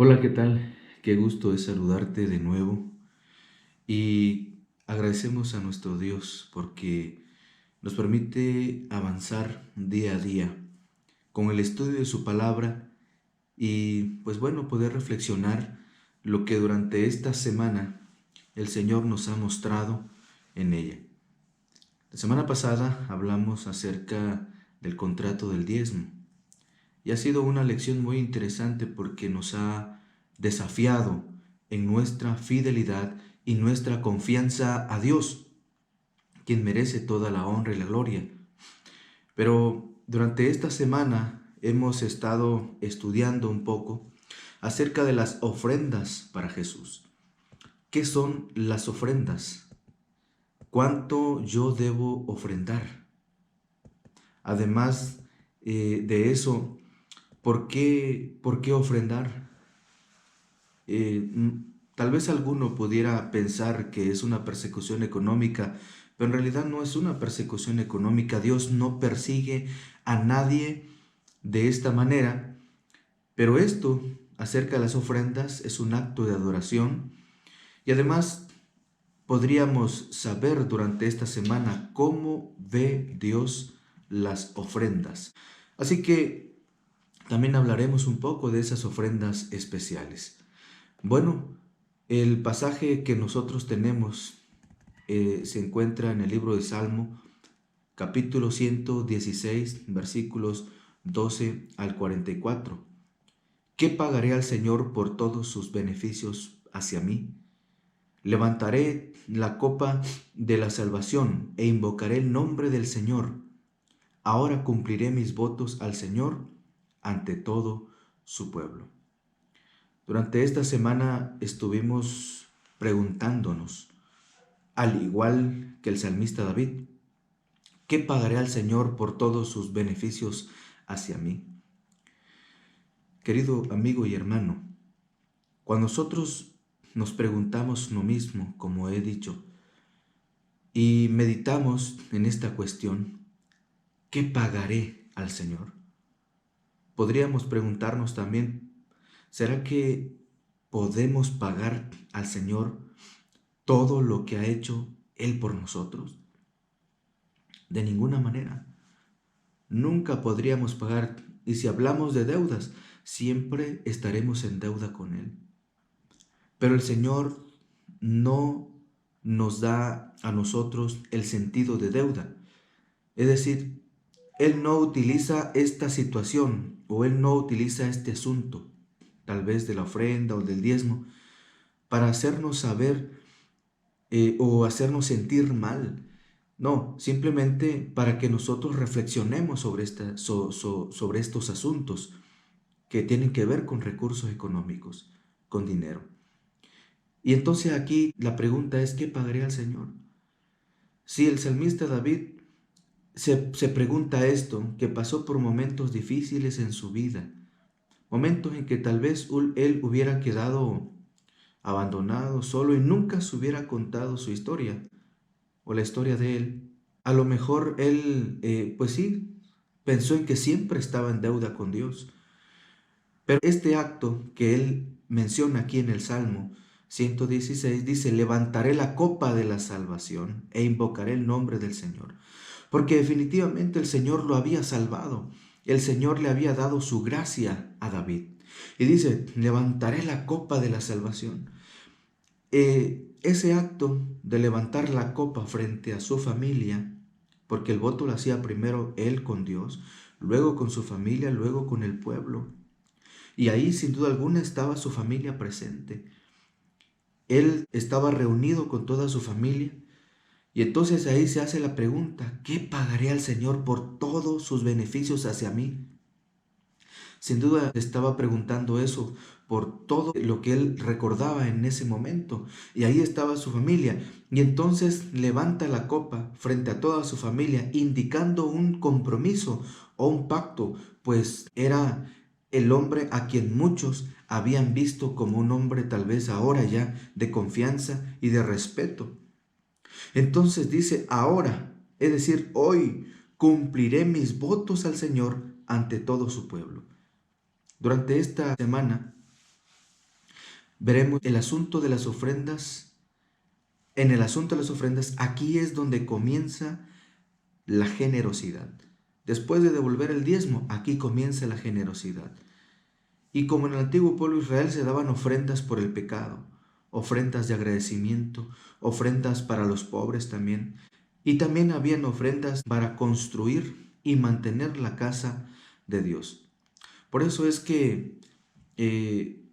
Hola, ¿qué tal? Qué gusto es saludarte de nuevo y agradecemos a nuestro Dios porque nos permite avanzar día a día con el estudio de su palabra y pues bueno, poder reflexionar lo que durante esta semana el Señor nos ha mostrado en ella. La semana pasada hablamos acerca del contrato del diezmo. Y ha sido una lección muy interesante porque nos ha desafiado en nuestra fidelidad y nuestra confianza a Dios, quien merece toda la honra y la gloria. Pero durante esta semana hemos estado estudiando un poco acerca de las ofrendas para Jesús. ¿Qué son las ofrendas? ¿Cuánto yo debo ofrendar? Además de eso, ¿por qué ofrendar? Tal vez alguno pudiera pensar que es una persecución económica, pero en realidad no es una persecución económica. Dios no persigue a nadie de esta manera, pero esto acerca de las ofrendas es un acto de adoración y además podríamos saber durante esta semana cómo ve Dios las ofrendas. Así que también hablaremos un poco de esas ofrendas especiales. Bueno, el pasaje que nosotros tenemos se encuentra en el libro de Salmo, capítulo 116, versículos 12 al 44. ¿Qué pagaré al Señor por todos sus beneficios hacia mí? Levantaré la copa de la salvación e invocaré el nombre del Señor. Ahora cumpliré mis votos al Señor ante todo su pueblo. Durante esta semana estuvimos preguntándonos, al igual que el salmista David, ¿qué pagaré al Señor por todos sus beneficios hacia mí? Querido amigo y hermano, cuando nosotros nos preguntamos lo mismo, como he dicho, y meditamos en esta cuestión, ¿qué pagaré al Señor? Podríamos preguntarnos también, ¿será que podemos pagar al Señor todo lo que ha hecho Él por nosotros? De ninguna manera. Nunca podríamos pagar. Y si hablamos de deudas, siempre estaremos en deuda con Él. Pero el Señor no nos da a nosotros el sentido de deuda. Es decir, Él no utiliza esta situación o Él no utiliza este asunto, tal vez de la ofrenda o del diezmo, para hacernos saber o hacernos sentir mal. No, simplemente para que nosotros reflexionemos sobre estos asuntos que tienen que ver con recursos económicos, con dinero. Y entonces aquí la pregunta es, ¿qué pagaré al Señor? Si el salmista David se pregunta esto, que pasó por momentos difíciles en su vida, momentos en que tal vez él hubiera quedado abandonado, solo y nunca se hubiera contado su historia o la historia de él. A lo mejor él, pues sí, pensó en que siempre estaba en deuda con Dios. Pero este acto que él menciona aquí en el Salmo 116 dice, levantaré la copa de la salvación e invocaré el nombre del Señor. Porque definitivamente el Señor lo había salvado. El Señor le había dado su gracia a David. Y dice, levantaré la copa de la salvación. Ese acto de levantar la copa frente a su familia, porque el voto lo hacía primero él con Dios, luego con su familia, luego con el pueblo. Y ahí sin duda alguna estaba su familia presente. Él estaba reunido con toda su familia. Y entonces ahí se hace la pregunta, ¿qué pagaré al Señor por todos sus beneficios hacia mí? Sin duda estaba preguntando eso por todo lo que él recordaba en ese momento. Y ahí estaba su familia. Y entonces levanta la copa frente a toda su familia, indicando un compromiso o un pacto, pues era el hombre a quien muchos habían visto como un hombre tal vez ahora ya de confianza y de respeto. Entonces dice, ahora, es decir, hoy cumpliré mis votos al Señor ante todo su pueblo. Durante esta semana veremos el asunto de las ofrendas. En el asunto de las ofrendas, aquí es donde comienza la generosidad. Después de devolver el diezmo, aquí comienza la generosidad. Y como en el antiguo pueblo de Israel se daban ofrendas por el pecado, ofrendas de agradecimiento, ofrendas para los pobres también, y también habían ofrendas para construir y mantener la casa de Dios. Por eso es que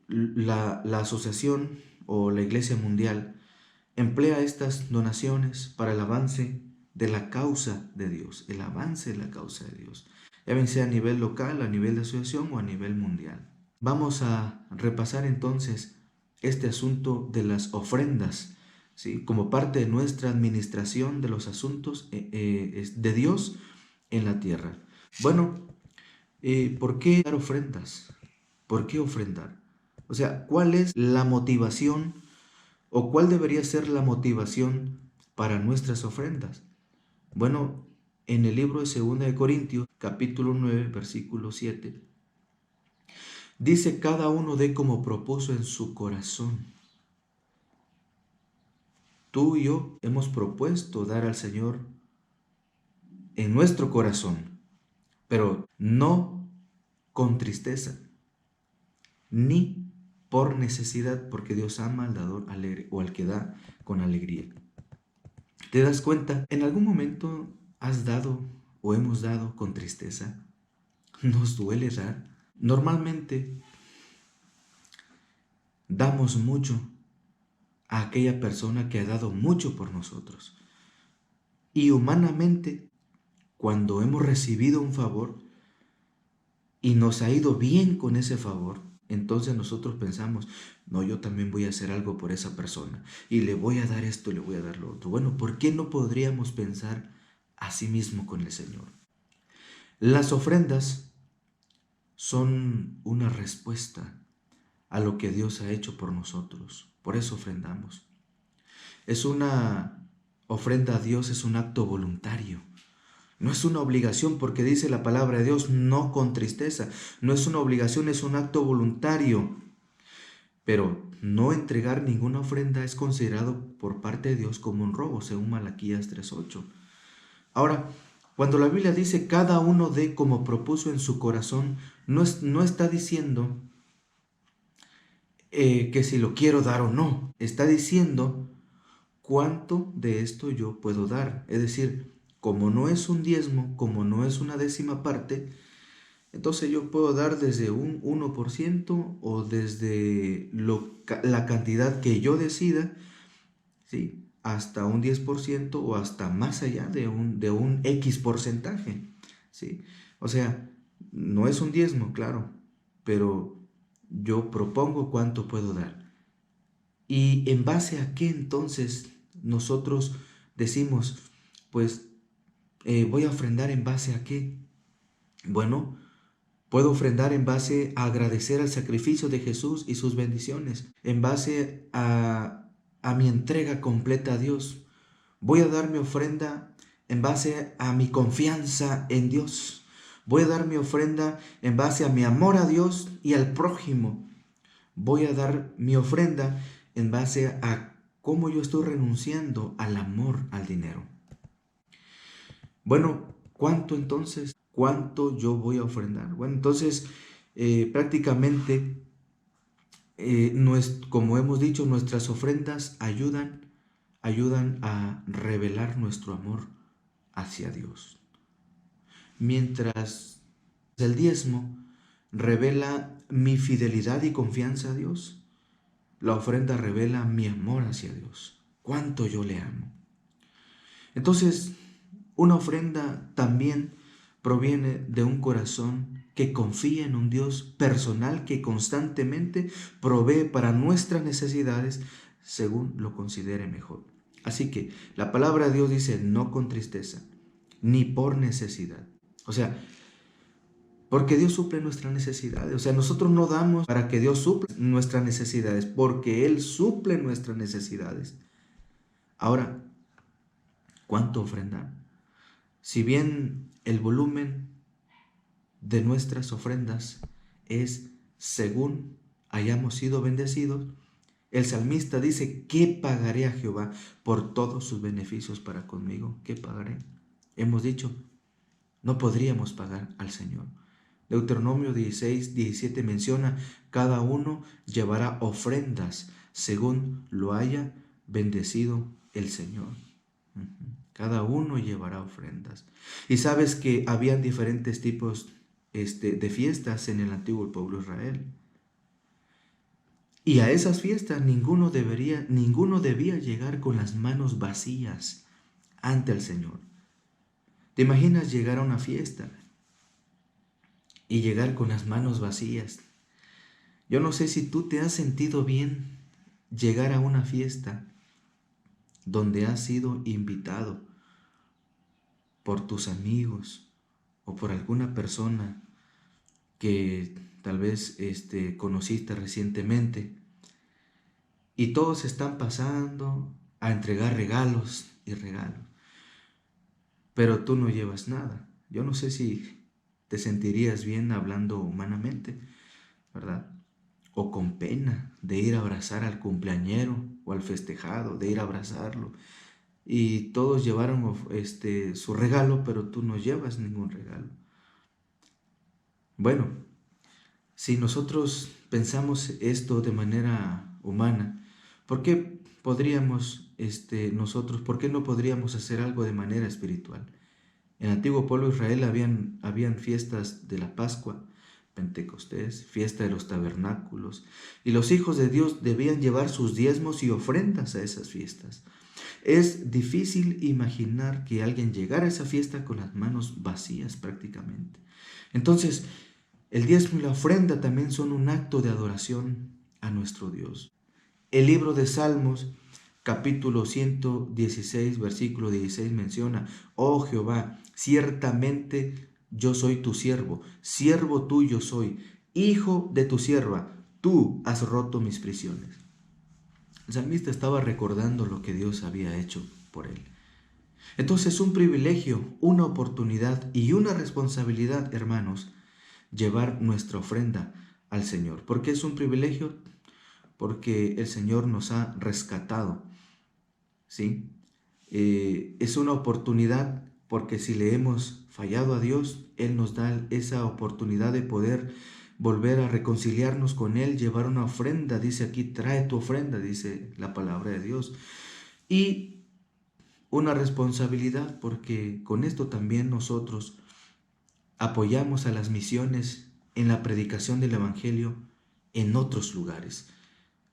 la asociación o la Iglesia Mundial emplea estas donaciones para el avance de la causa de Dios, el avance de la causa de Dios, ya bien sea a nivel local, a nivel de asociación o a nivel mundial. Vamos a repasar entonces este asunto de las ofrendas, ¿sí? Como parte de nuestra administración de los asuntos de Dios en la tierra. Bueno, ¿por qué dar ofrendas? ¿Por qué ofrendar? O sea, ¿cuál es la motivación o cuál debería ser la motivación para nuestras ofrendas? Bueno, en el libro de 2 de Corintios, capítulo 9, versículo 7, dice: cada uno dé como propuso en su corazón. Tú y yo hemos propuesto dar al Señor en nuestro corazón, pero no con tristeza, ni por necesidad, porque Dios ama al dador alegre o al que da con alegría. ¿Te das cuenta? ¿En algún momento has dado o hemos dado con tristeza? ¿Nos duele dar? Normalmente damos mucho a aquella persona que ha dado mucho por nosotros. Y humanamente, cuando hemos recibido un favor y nos ha ido bien con ese favor, entonces nosotros pensamos: no, yo también voy a hacer algo por esa persona y le voy a dar esto, le voy a dar lo otro. Bueno, ¿por qué no podríamos pensar así mismo con el Señor? Las ofrendas son una respuesta a lo que Dios ha hecho por nosotros. Por eso ofrendamos. Es una ofrenda a Dios, es un acto voluntario. No es una obligación, porque dice la palabra de Dios: no con tristeza. No es una obligación, es un acto voluntario. Pero no entregar ninguna ofrenda es considerado por parte de Dios como un robo, según Malaquías 3:8. Ahora, cuando la Biblia dice cada uno dé como propuso en su corazón, no está diciendo que si lo quiero dar o no. Está diciendo cuánto de esto yo puedo dar. Es decir, como no es un diezmo, como no es una décima parte, entonces yo puedo dar desde un 1% o desde la cantidad que yo decida, ¿sí?, hasta un 10% o hasta más allá de un X porcentaje, ¿sí? O sea, no es un diezmo, claro, pero yo propongo cuánto puedo dar. ¿Y en base a qué entonces nosotros decimos, pues voy a ofrendar en base a qué? Bueno, puedo ofrendar en base a agradecer al sacrificio de Jesús y sus bendiciones, en base a mi entrega completa a Dios. Voy a dar mi ofrenda en base a mi confianza en Dios. Voy a dar mi ofrenda en base a mi amor a Dios y al prójimo. Voy a dar mi ofrenda en base a cómo yo estoy renunciando al amor al dinero. Bueno, ¿cuánto entonces? ¿Cuánto yo voy a ofrendar? Bueno, entonces prácticamente, como hemos dicho, nuestras ofrendas ayudan a revelar nuestro amor hacia Dios. Mientras el diezmo revela mi fidelidad y confianza a Dios, la ofrenda revela mi amor hacia Dios, cuánto yo le amo. Entonces, una ofrenda también proviene de un corazón que confía en un Dios personal que constantemente provee para nuestras necesidades según lo considere mejor. Así que la palabra de Dios dice: no con tristeza, ni por necesidad. O sea, porque Dios suple nuestras necesidades. O sea, nosotros no damos para que Dios suple nuestras necesidades, porque Él suple nuestras necesidades. Ahora, ¿cuánto ofrendar? Si bien el volumen de nuestras ofrendas es según hayamos sido bendecidos, El salmista dice, ¿qué pagaré a Jehová por todos sus beneficios para conmigo? ¿Qué pagaré? Hemos dicho, no podríamos pagar al Señor. Deuteronomio 16:17 menciona, cada uno llevará ofrendas según lo haya bendecido el Señor. Cada uno llevará ofrendas. Y sabes que habían diferentes tipos de fiestas en el antiguo pueblo de Israel. Y a esas fiestas ninguno debía llegar con las manos vacías ante el Señor. ¿Te imaginas llegar a una fiesta y llegar con las manos vacías? Yo no sé si tú te has sentido bien llegar a una fiesta donde has sido invitado por tus amigos o por alguna persona que tal vez conociste recientemente, y todos están pasando a entregar regalos y regalos, pero tú no llevas nada. Yo no sé si te sentirías bien hablando humanamente, ¿verdad? O con pena de ir a abrazar al cumpleañero o al festejado, de ir a abrazarlo. Y todos llevaron su regalo, pero tú no llevas ningún regalo. Bueno, si nosotros pensamos esto de manera humana, ¿por qué podríamos por qué no podríamos hacer algo de manera espiritual? En el antiguo pueblo de Israel habían fiestas de la Pascua, Pentecostés, fiesta de los tabernáculos, y los hijos de Dios debían llevar sus diezmos y ofrendas a esas fiestas. Es difícil imaginar que alguien llegara a esa fiesta con las manos vacías prácticamente. Entonces, el diezmo y la ofrenda también son un acto de adoración a nuestro Dios. El libro de Salmos, capítulo 116, versículo 16 menciona, oh Jehová, ciertamente yo soy tu siervo, siervo tuyo soy, hijo de tu sierva, tú has roto mis prisiones. El salmista estaba recordando lo que Dios había hecho por él. Entonces es un privilegio, una oportunidad y una responsabilidad, hermanos, llevar nuestra ofrenda al Señor. ¿Por qué es un privilegio? Porque el Señor nos ha rescatado, ¿sí? Es una oportunidad porque si le hemos fallado a Dios, Él nos da esa oportunidad de poder volver a reconciliarnos con Él, llevar una ofrenda. Dice aquí, trae tu ofrenda, dice la palabra de Dios. Y una responsabilidad porque con esto también nosotros apoyamos a las misiones en la predicación del Evangelio en otros lugares.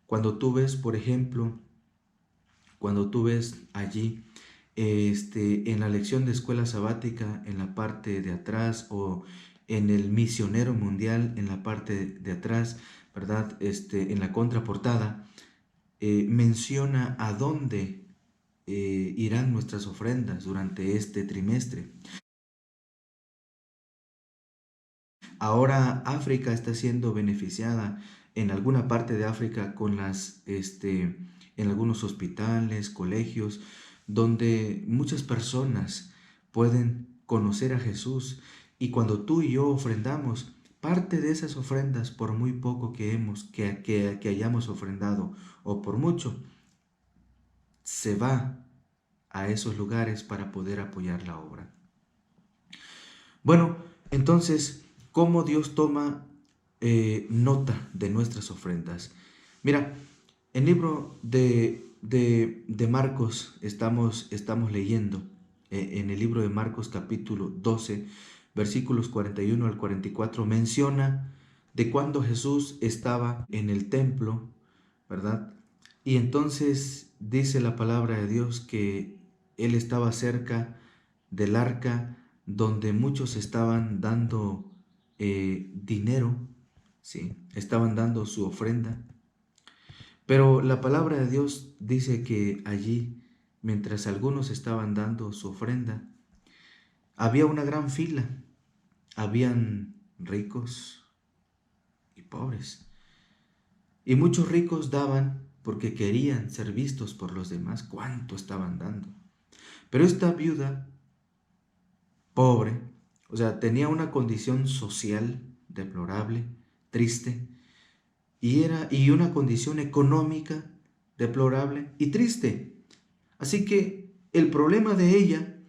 Cuando tú ves, por ejemplo, cuando tú ves allí en la lección de escuela sabática en la parte de atrás, o en el misionero mundial en la parte de atrás, ¿verdad? En la contraportada, menciona a dónde irán nuestras ofrendas durante este trimestre. Ahora África está siendo beneficiada en alguna parte de África con en algunos hospitales, colegios, donde muchas personas pueden conocer a Jesús. Y cuando tú y yo ofrendamos, parte de esas ofrendas, por muy poco que hayamos ofrendado, o por mucho, se va a esos lugares para poder apoyar la obra. Bueno, entonces, ¿cómo Dios toma nota de nuestras ofrendas? Mira, en el libro de Marcos estamos leyendo, en el libro de Marcos capítulo 12, versículos 41 al 44, menciona de cuando Jesús estaba en el templo, ¿verdad? Y entonces dice la palabra de Dios que Él estaba cerca del arca donde muchos estaban dando dinero, ¿sí? Estaban dando su ofrenda. Pero la palabra de Dios dice que allí, mientras algunos estaban dando su ofrenda, había una gran fila. Habían ricos y pobres. Y muchos ricos daban porque querían ser vistos por los demás cuánto estaban dando. Pero esta viuda pobre, o sea, tenía una condición social deplorable, triste, y una condición económica deplorable y triste. Así que el problema de ella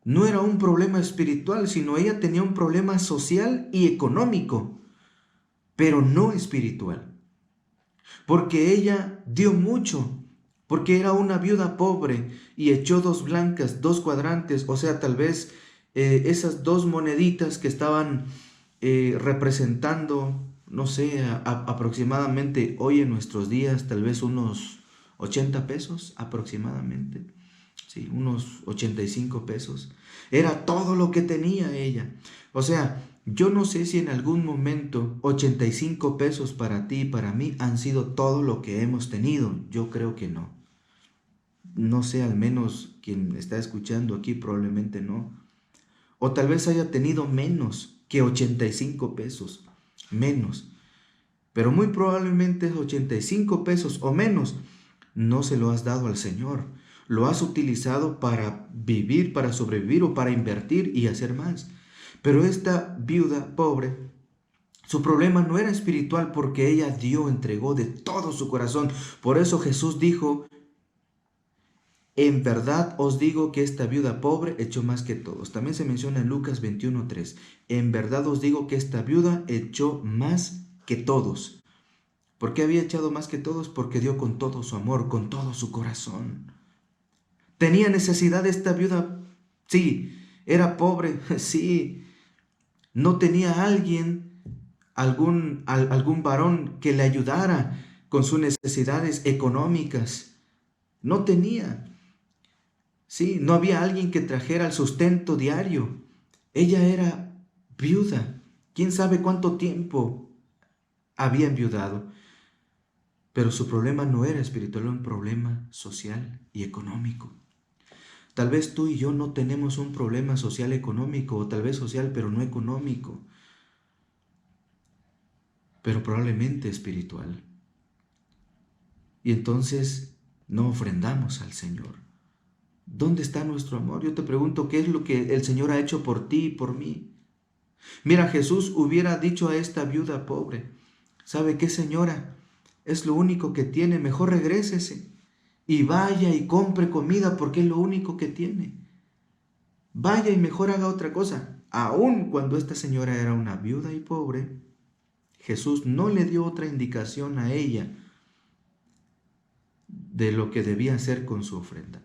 no era un problema espiritual, sino ella tenía un problema social y económico, pero no espiritual. Porque ella dio mucho, porque era una viuda pobre y echó 2 blancas, 2 cuadrantes, o sea, tal vez esas 2 moneditas que estaban representando, no sé, aproximadamente hoy en nuestros días, tal vez unos 80 pesos aproximadamente, sí, unos 85 pesos. Era todo lo que tenía ella. O sea, yo no sé si en algún momento 85 pesos para ti y para mí han sido todo lo que hemos tenido. Yo creo que no. No sé, al menos quien está escuchando aquí probablemente no. O tal vez haya tenido menos que 85 pesos. Menos. Pero muy probablemente 85 pesos o menos no se lo has dado al Señor. Lo has utilizado para vivir, para sobrevivir o para invertir y hacer más. Pero esta viuda pobre, su problema no era espiritual porque ella dio, entregó de todo su corazón. Por eso Jesús dijo, en verdad os digo que esta viuda pobre echó más que todos. También se menciona en Lucas 21:3. En verdad os digo que esta viuda echó más que todos. ¿Por qué había echado más que todos? Porque dio con todo su amor, con todo su corazón. ¿Tenía necesidad esta viuda? Sí. ¿Era pobre? Sí. ¿No tenía alguien, algún varón que le ayudara con sus necesidades económicas? No tenía. Sí, no había alguien que trajera el sustento diario. Ella era viuda. ¿Quién sabe cuánto tiempo había enviudado? Pero su problema no era espiritual, era un problema social y económico. Tal vez tú y yo no tenemos un problema social económico, o tal vez social pero no económico, pero probablemente espiritual. Y entonces no ofrendamos al Señor. ¿Dónde está nuestro amor? Yo te pregunto, ¿qué es lo que el Señor ha hecho por ti y por mí? Mira, Jesús hubiera dicho a esta viuda pobre, ¿sabe qué, señora? Es lo único que tiene, mejor regrésese y vaya y compre comida porque es lo único que tiene. Vaya y mejor haga otra cosa. Aun cuando esta señora era una viuda y pobre, Jesús no le dio otra indicación a ella de lo que debía hacer con su ofrenda.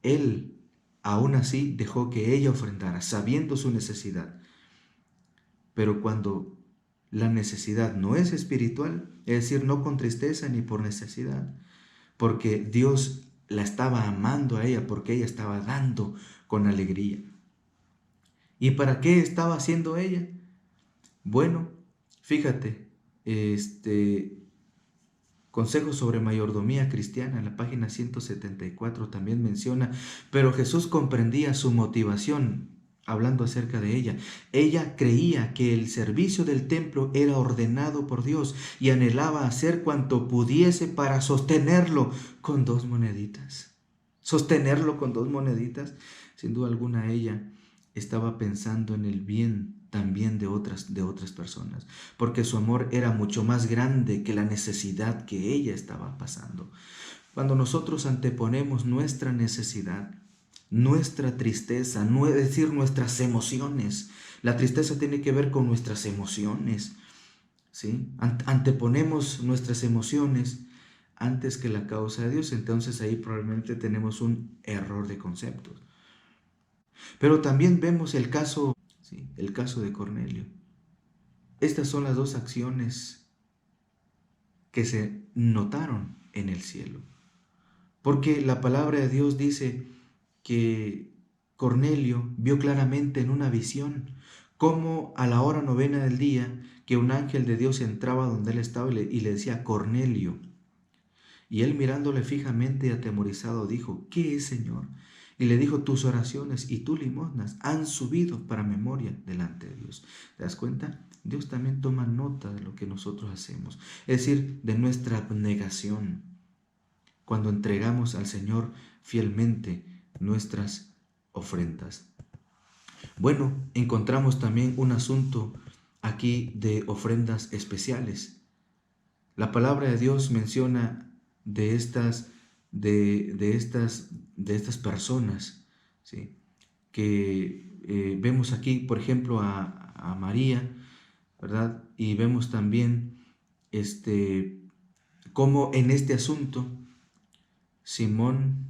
Él, aún así, dejó que ella ofrendara, sabiendo su necesidad. Pero cuando la necesidad no es espiritual, es decir, no con tristeza ni por necesidad, porque Dios la estaba amando a ella, porque ella estaba dando con alegría. ¿Y para qué estaba haciendo ella? Bueno, fíjate, Consejos sobre mayordomía cristiana, en la página 174 también menciona, pero Jesús comprendía su motivación, hablando acerca de ella. Ella creía que el servicio del templo era ordenado por Dios y anhelaba hacer cuanto pudiese para sostenerlo con 2 moneditas. Sostenerlo con 2 moneditas, sin duda alguna ella estaba pensando en el bien también de otras personas, porque su amor era mucho más grande que la necesidad que ella estaba pasando. Cuando nosotros anteponemos nuestra necesidad, nuestra tristeza, es decir, nuestras emociones, la tristeza tiene que ver con nuestras emociones, ¿sí? Anteponemos nuestras emociones antes que la causa de Dios, entonces ahí probablemente tenemos un error de conceptos. Pero también vemos el caso, ¿sí?, el caso de Cornelio. Estas son las 2 acciones que se notaron en el cielo. Porque la palabra de Dios dice que Cornelio vio claramente en una visión cómo a la hora 9 del día que un ángel de Dios entraba donde él estaba y le decía, Cornelio. Y él mirándole fijamente y atemorizado dijo, ¿qué es, Señor? Y le dijo, tus oraciones y tus limosnas han subido para memoria delante de Dios. ¿Te das cuenta? Dios también toma nota de lo que nosotros hacemos, es decir, de nuestra abnegación, cuando entregamos al Señor fielmente nuestras ofrendas. Bueno, encontramos también un asunto aquí de ofrendas especiales. La palabra de Dios menciona de estas personas, ¿sí? Que vemos aquí, por ejemplo, a María, ¿verdad? Y vemos también cómo en este asunto Simón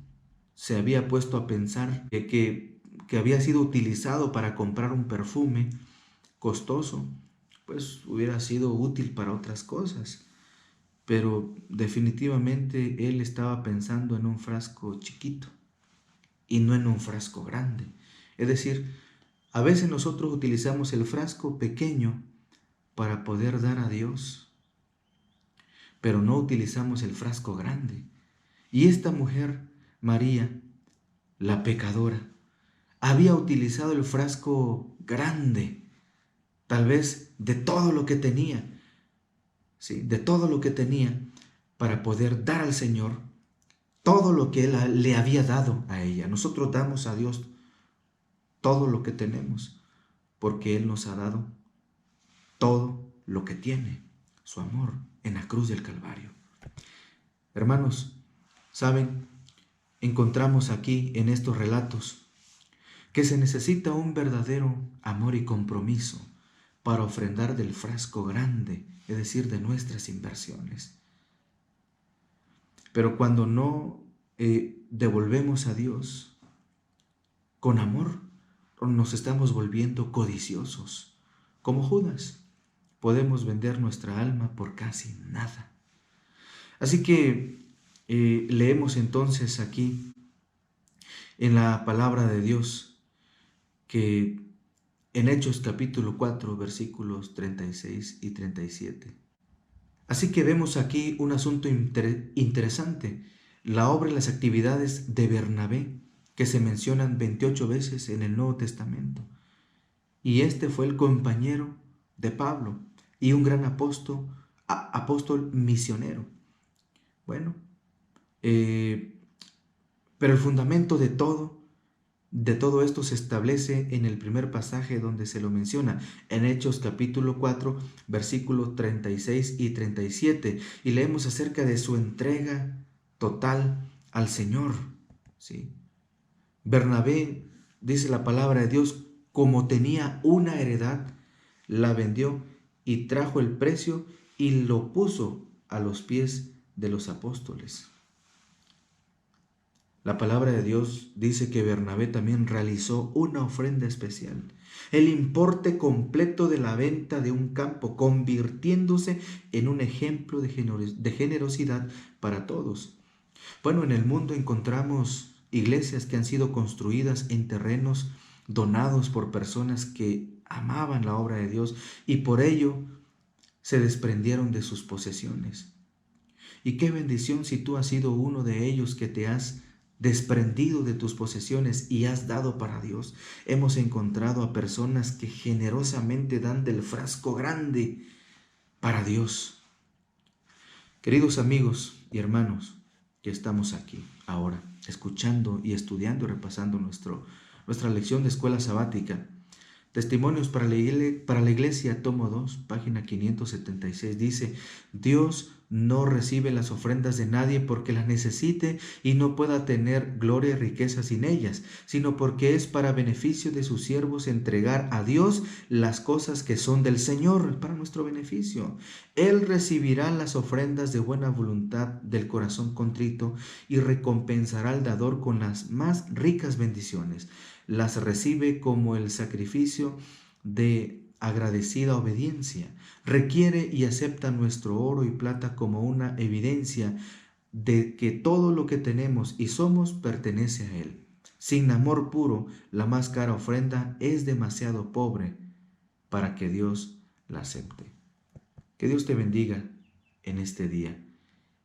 se había puesto a pensar que había sido utilizado para comprar un perfume costoso, pues hubiera sido útil para otras cosas, pero definitivamente él estaba pensando en un frasco chiquito y no en un frasco grande. Es decir, a veces nosotros utilizamos el frasco pequeño para poder dar a Dios, pero no utilizamos el frasco grande. Y esta mujer, María, la pecadora, había utilizado el frasco grande, tal vez de todo lo que tenía, ¿sí? De todo lo que tenía, para poder dar al Señor todo lo que Él le había dado a ella. Nosotros damos a Dios todo lo que tenemos, porque Él nos ha dado todo lo que tiene, su amor en la cruz del Calvario. Hermanos, ¿saben? Encontramos aquí en estos relatos que se necesita un verdadero amor y compromiso para ofrendar del frasco grande, es decir, de nuestras inversiones. Pero cuando no devolvemos a Dios con amor, nos estamos volviendo codiciosos. Como Judas, podemos vender nuestra alma por casi nada. Así que leemos entonces aquí en la palabra de Dios que en Hechos capítulo 4, versículos 36 y 37. Así que vemos aquí un asunto interesante, la obra y las actividades de Bernabé, que se mencionan 28 veces en el Nuevo Testamento. Y este fue el compañero de Pablo y un gran apóstol misionero. Bueno, pero el fundamento de todo esto se establece en el primer pasaje donde se lo menciona, en Hechos capítulo 4, versículos 36 y 37, y leemos acerca de su entrega total al Señor, ¿sí? Bernabé, dice la palabra de Dios, como tenía una heredad, la vendió y trajo el precio y lo puso a los pies de los apóstoles. La palabra de Dios dice que Bernabé también realizó una ofrenda especial, el importe completo de la venta de un campo, convirtiéndose en un ejemplo de generosidad para todos. Bueno, en el mundo encontramos iglesias que han sido construidas en terrenos donados por personas que amaban la obra de Dios y por ello se desprendieron de sus posesiones. Y qué bendición si tú has sido uno de ellos que te has desprendido de tus posesiones y has dado para Dios. Hemos encontrado a personas que generosamente dan del frasco grande para Dios. Queridos amigos y hermanos que estamos aquí ahora, escuchando y estudiando y repasando nuestra lección de escuela sabática, Testimonios para la Iglesia, tomo 2, página 576, dice: Dios no recibe las ofrendas de nadie porque las necesite y no pueda tener gloria y riqueza sin ellas, sino porque es para beneficio de sus siervos entregar a Dios las cosas que son del Señor, para nuestro beneficio. Él recibirá las ofrendas de buena voluntad del corazón contrito y recompensará al dador con las más ricas bendiciones. Las recibe como el sacrificio de agradecida obediencia. Requiere y acepta nuestro oro y plata como una evidencia de que todo lo que tenemos y somos pertenece a Él. Sin amor puro, la más cara ofrenda es demasiado pobre para que Dios la acepte. Que Dios te bendiga en este día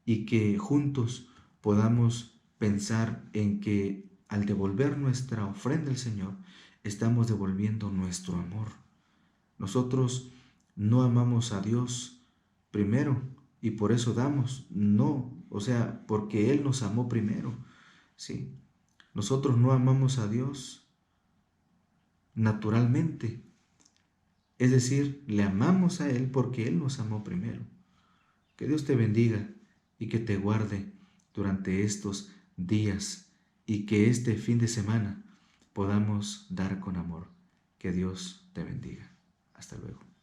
y que juntos podamos pensar en que al devolver nuestra ofrenda al Señor, estamos devolviendo nuestro amor. Nosotros no amamos a Dios primero y por eso damos. No, o sea, porque Él nos amó primero. ¿Sí? Nosotros no amamos a Dios naturalmente. Es decir, le amamos a Él porque Él nos amó primero. Que Dios te bendiga y que te guarde durante estos días y que este fin de semana podamos dar con amor. Que Dios te bendiga. Hasta luego.